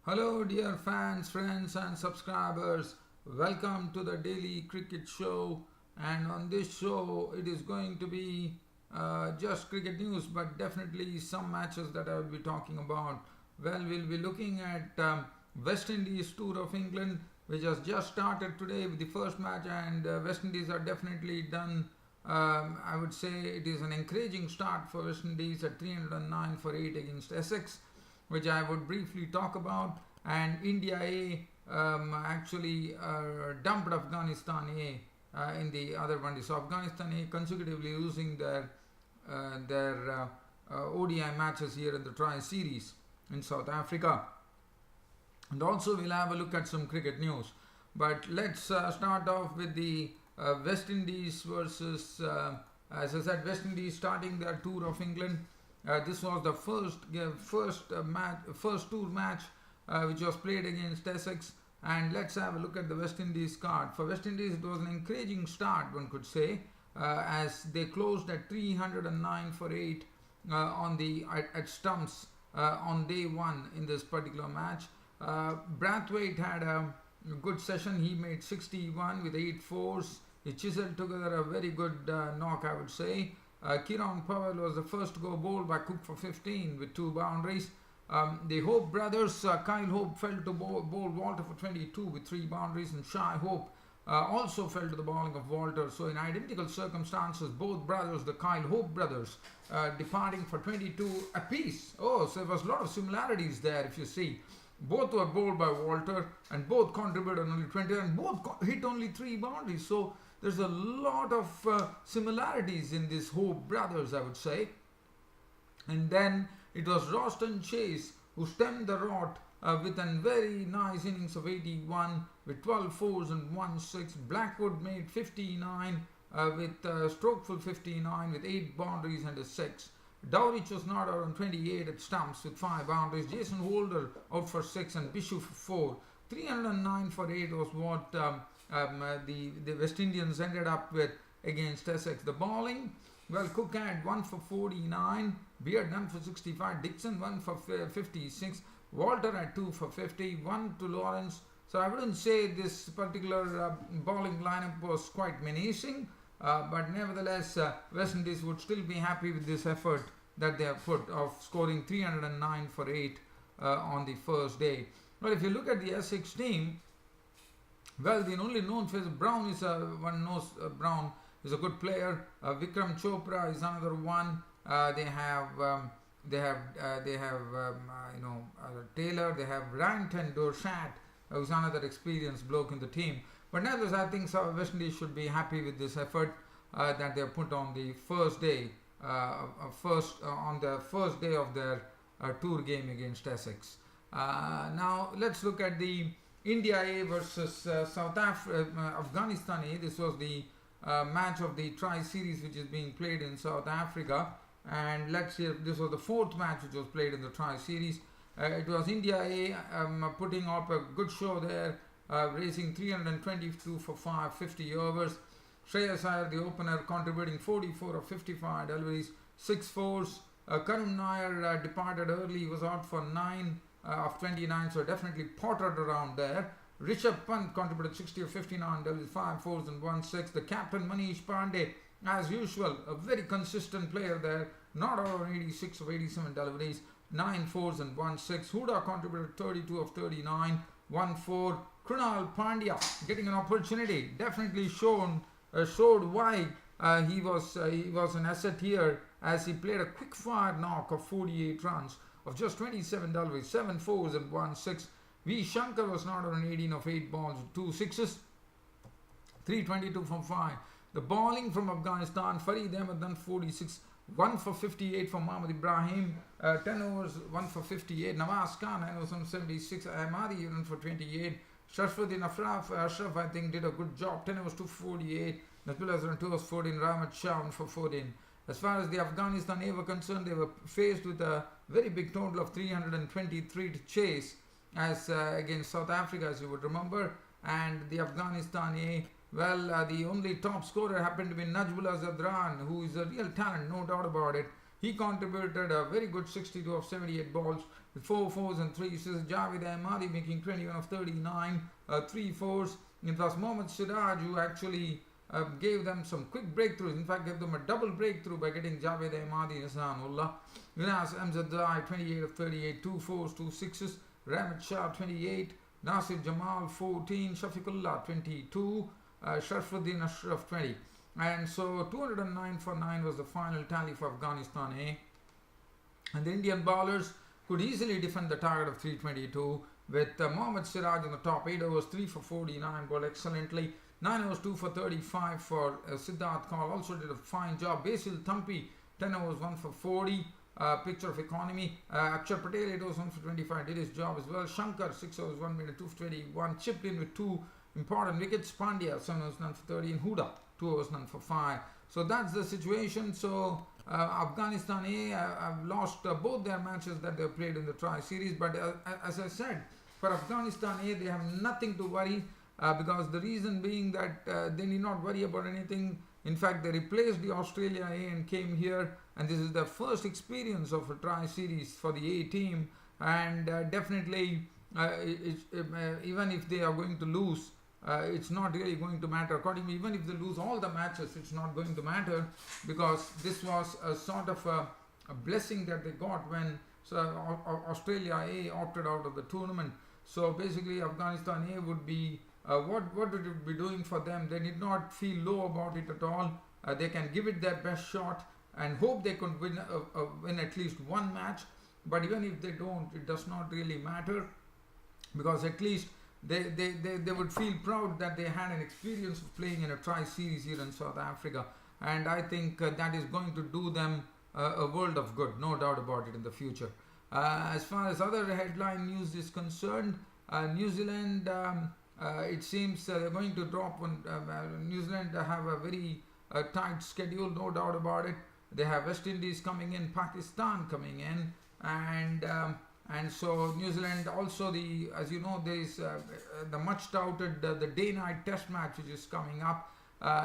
Hello, dear fans, friends, and subscribers. Welcome to the Daily Cricket Show. And on this show, it is going to be just cricket news, but definitely some matches that I will be talking about. Well, we'll be looking at West Indies Tour of England, which has just started today with the first match, and West Indies are definitely done. I would say it is an encouraging start for West Indies at 309 for 8 against Essex, which I would briefly talk about. And India A actually dumped Afghanistan A in the other one. So Afghanistan A consecutively losing their ODI matches here in the Tri-Series in South Africa. And also we'll have a look at some cricket news. But let's start off with the West Indies versus, as I said, West Indies starting their tour of England. This was the first tour match which was played against Essex. And let's have a look at the West Indies card. For West Indies, it was an encouraging start, one could say, as they closed at 309 for 8 at stumps on day one in this particular match. Brathwaite had a good session. He made 61 with 8 fours. He chiseled together a very good knock, I would say. Kieron Powell was the first to go bowled by Cook for 15 with 2 boundaries. The Hope brothers, Kyle Hope fell to bowl Walter for 22 with 3 boundaries, and Shai Hope also fell to the bowling of Walter. So in identical circumstances, both brothers, the Kyle Hope brothers, departing for 22 apiece. Oh, so there was a lot of similarities there, if you see. Both were bowled by Walter and both contributed only 20 and both hit only 3 boundaries. So there's a lot of similarities in these Hope brothers, I would say. And then it was Roston Chase who stemmed the rot with a very nice innings of 81 with 12 fours and 1 6. Blackwood made 59 with Strokeful 59 with 8 boundaries and a 6. Dowrich was not out on 28 at stumps with 5 boundaries. Jason Holder out for 6 and Bishop for 4. 309 for 8 was what the West Indians ended up with against Essex. The bowling, well, Cook had 1 for 49, Beard 1 for 65, Dixon 1 for 56, Walter had 2 for 50, 1 to Lawrence. So I wouldn't say this particular bowling lineup was quite menacing, but nevertheless West Indies would still be happy with this effort that they have put of scoring 309 for 8 on the first day. Well, if you look at the Essex team, well, the only known face Brown is one knows Brown is a good player. Vikram Chopra is another one. They have Taylor. They have Ranton Dorshat, who's another experienced bloke in the team. But nevertheless, I think West Indies should be happy with this effort that they have put on the first day, on the first day of their tour game against Essex. Now let's look at the India A versus Afghanistan A. This was the match of the Tri-Series which is being played in South Africa. And let's see, this was the 4th match which was played in the Tri-Series. It was India A putting up a good show there, raising 322 for 550 overs. Shreyas Iyer, the opener, contributing 44 of 55 deliveries, 6 fours. Karun Nair departed early. He was out for 9 of 29, so definitely pottered around there. Rishabh Pant contributed 60 of 59 deliveries, 5 fours and 1 6. The captain Manish Pandey, as usual, a very consistent player there, not out on 86 of 87 deliveries, 9 fours and 1 6. Huda contributed 32 of 39, 1 4. Krunal Pandya getting an opportunity, definitely showed why he was an asset here, as he played a quick fire knock of 48 runs of just 27 deliveries, 7 fours and 1 6. V. Shankar was not on 18 of 8 balls, 2 sixes, 322 from 5. The bowling from Afghanistan, Farid Ahmed done 46, 1 for 58 for Mohammad Ibrahim, 10 overs, 1 for 58. Nawaz Khan, I was on 76, Ahmadi run for 28. Sharfuddin Ashraf, I think, did a good job, 10 overs, 248. Nabil Azran 2 overs, 14. Rahmat Shah 1 for 14. As far as the Afghanistan A were concerned, they were faced with a very big total of 323 to chase as against South Africa, as you would remember. And the Afghanistan A, well, the only top scorer happened to be Najmullah Zadran, who is a real talent, no doubt about it. He contributed a very good 62 of 78 balls, with 4 fours and 3 assists. Javed Ahmadi making 21 of 39, 3 fours. It was Mohammad Siraj who actually gave them some quick breakthroughs. In fact, gave them a double breakthrough by getting Javed Ahmadi and Hasanullah. Vinas Amzadai 28 of 38, 2 fours, 2 sixes. Rahmat Shah 28, Nasir Jamal 14, Shafiqullah 22, Sharfuddin Ashraf 20. And so 209 for 9 was the final tally for Afghanistan A. And the Indian bowlers could easily defend the target of 322 with Mohammad Siraj in the top. 8 overs 3 for 49, bowled excellently. 9 overs 2 for 35 for Siddharth Kaul, also did a fine job. Basil Thampi 10 overs 1 for 40. Picture of economy. Akshar Patel 8 overs 1 for 25 did his job as well. Shankar 6 overs 1 minute 2 for 21 chipped in with 2 important wickets. Pandya 7 overs none for 30 and Huda 2 overs none for 5. So that's the situation. So Afghanistan A have lost both their matches that they played in the tri-series, but as I said, for Afghanistan A they have nothing to worry because the reason being that they need not worry about anything. In fact, they replaced the Australia A and came here, and this is their first experience of a tri-series for the A team. And definitely, even if they are going to lose, it's not really going to matter. According to me, even if they lose all the matches, it's not going to matter because this was a sort of a blessing that they got when Australia A opted out of the tournament. So basically, Afghanistan A would be what would it be doing for them? They did not feel low about it at all. They can give it their best shot and hope they could win at least one match. But even if they don't, it does not really matter because at least they would feel proud that they had an experience of playing in a tri-series here in South Africa. And I think that is going to do them a world of good, no doubt about it, in the future. As far as other headline news is concerned, New Zealand, it seems they're going to drop one. New Zealand have a very tight schedule, no doubt about it. They have West Indies coming in, Pakistan coming in, and so New Zealand also, as you know, there is the much touted the day-night test match which is coming up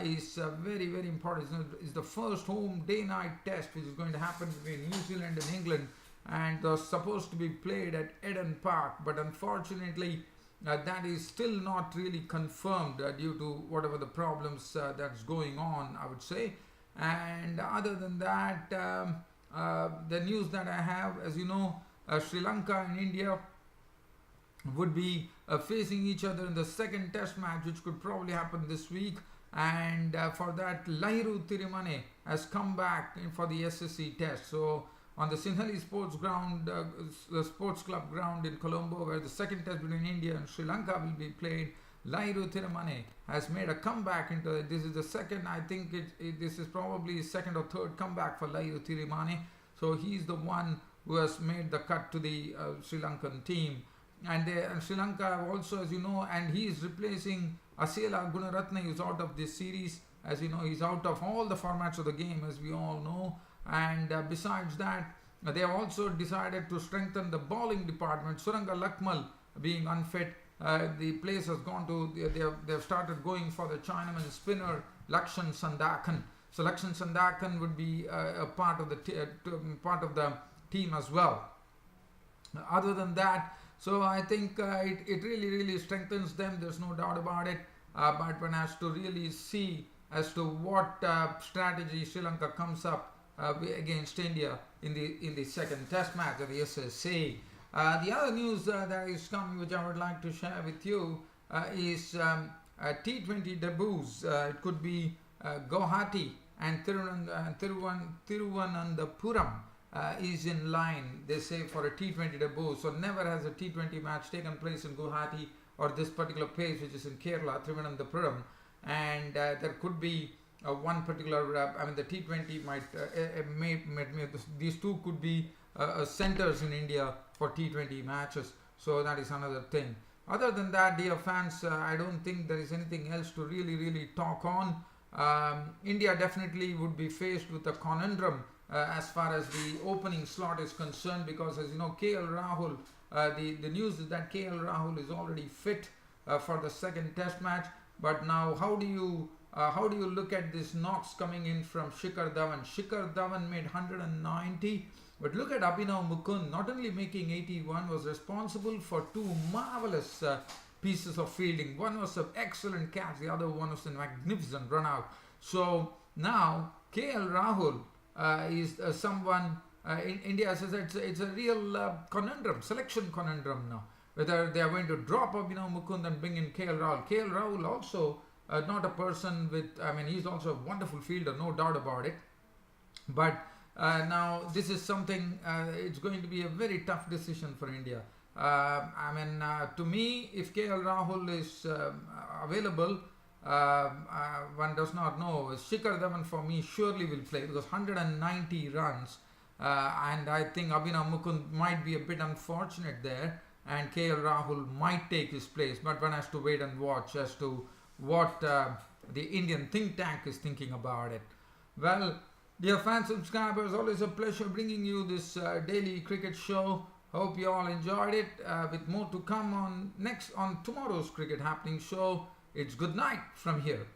is very, very important. It's the first home day-night test which is going to happen between New Zealand and England, and was supposed to be played at Eden Park, but unfortunately that is still not really confirmed due to whatever the problems that's going on, I would say. And other than that, the news that I have, as you know, Sri Lanka and India would be facing each other in the second test match, which could probably happen this week. And for that, Lahiru Thirimane has come back for the SSC test. So on the Sinhalese Sports Ground, the Sports Club ground in Colombo, where the second test between India and Sri Lanka will be played, Lahiru Thirimane has made a comeback into it. This is the second, I think this is probably his second or third comeback for Lahiru Thirimane. So he's the one who has made the cut to the Sri Lankan team. And Sri Lanka also, as you know, and he is replacing Asela Gunaratne, who's out of this series. As you know, he's out of all the formats of the game, as we all know. And besides that, they have also decided to strengthen the bowling department. Suranga Lakmal being unfit, the place has gone to, they have started going for the Chinaman spinner Lakshan Sandakan. So Lakshan Sandakan would be a part of the team as well. Other than that, so I think it really strengthens them. There's no doubt about it. But one has to really see as to what strategy Sri Lanka comes up against India in the second test match of the SSC. The other news that is coming, which I would like to share with you, is T20 debuts. It could be Guwahati and Thiruvananthapuram is in line, they say, for a T20 debut. So never has a T20 match taken place in Guwahati or this particular place, which is in Kerala, Thiruvananthapuram. And there could be one particular, the T20 might, these two could be centers in India for T20 matches. So that is another thing. Other than that, dear fans, I don't think there is anything else to really talk on. India definitely would be faced with a conundrum as far as the opening slot is concerned, because as you know, KL Rahul, the news is that KL Rahul is already fit for the second test match. But now, how do you How do you look at this knocks coming in from Shikhar Dhawan? Shikhar Dhawan made 190, but look at Abhinav Mukund, not only making 81, was responsible for two marvelous pieces of fielding. One was an excellent catch, the other one was a magnificent run out. So now KL Rahul is someone in India says it's a real conundrum, selection conundrum now. Whether they are going to drop Abhinav Mukund and bring in KL Rahul. KL Rahul also not a person with, I mean, he's also a wonderful fielder, no doubt about it. But now this is something, it's going to be a very tough decision for India. To me, if KL Rahul is available, one does not know. Shikhar Dhawan for me surely will play because 190 runs, and I think Abhinav Mukund might be a bit unfortunate there, and KL Rahul might take his place. But one has to wait and watch as to what the Indian think tank is thinking about it. Well, dear fans, subscribers, always a pleasure bringing you this daily cricket show. Hope you all enjoyed it. With more to come on tomorrow's Cricket Happening show. It's good night from here.